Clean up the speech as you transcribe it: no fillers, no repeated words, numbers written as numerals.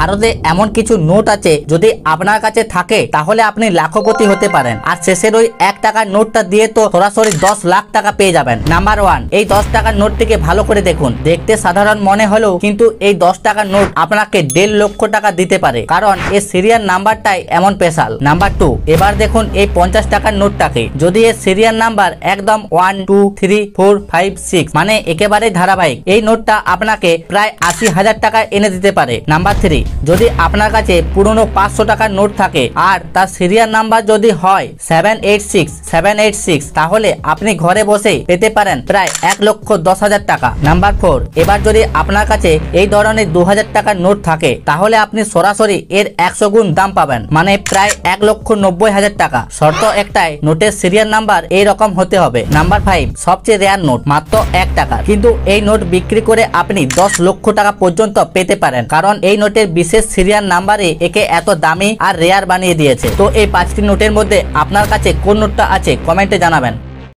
ভারতে এমন কিছু নোট আছে যদি আপনার কাছে থাকে তাহলে আপনি লাখপতি হতে পারেন। আর শেষের ওই 1 টাকার নোটটা দিয়ে তো সরাসরি 10 লাখ টাকা পেয়ে যাবেন। নাম্বার 1, এই 10 টাকার নোটটিকে ভালো করে দেখুন। দেখতে সাধারণ মনে হলেও কিন্তু এই 10 টাকার নোট আপনাকে 1.5 লক্ষ টাকা দিতে পারে, কারণ এর সিরিয়াল নাম্বারটাই এমন স্পেশাল। নাম্বার 2, এবার দেখুন এই 50 টাকার নোটটাকে। যদি এর সিরিয়াল নাম্বার একদম 1 2 3 4 5 6 মানে একেবারে ধারাবাহিক, এই নোটটা আপনাকে প্রায় 80,000 টাকা এনে দিতে পারে। নাম্বার 3, যদি আপনার কাছে পুরনো 500 টাকার নোট থাকে আর তার সিরিয়াল নাম্বার যদি হয় 786 তাহলে আপনি ঘরে বসে পেতে পারেন প্রায় 1,10,000 টাকা। নাম্বার 4, এবার যদি আপনার কাছে এই ধরনের 2000 টাকার নোট থাকে তাহলে আপনি সরাসরি এর 100 গুণ দাম পাবেন, মানে প্রায় 1,90,000 টাকা। শর্ত একটাই, নোটের সিরিয়াল নাম্বার এই রকম হতে হবে। নাম্বার 5, সবচেয়ে রেয়ার নোট, মাত্র 1 টাকা, কিন্তু এই নোট বিক্রি করে আপনি 10 লক্ষ টাকা পর্যন্ত পেতে পারেন, কারণ এই নোটের বিশেষ সিরিয়াল নাম্বারে একে এত দামি আর রেয়ার বানিয়ে দিয়েছে। তো এই 5টি নোটের মধ্যে আপনার কাছে কোন নোটটা আছে কমেন্টে জানাবেন।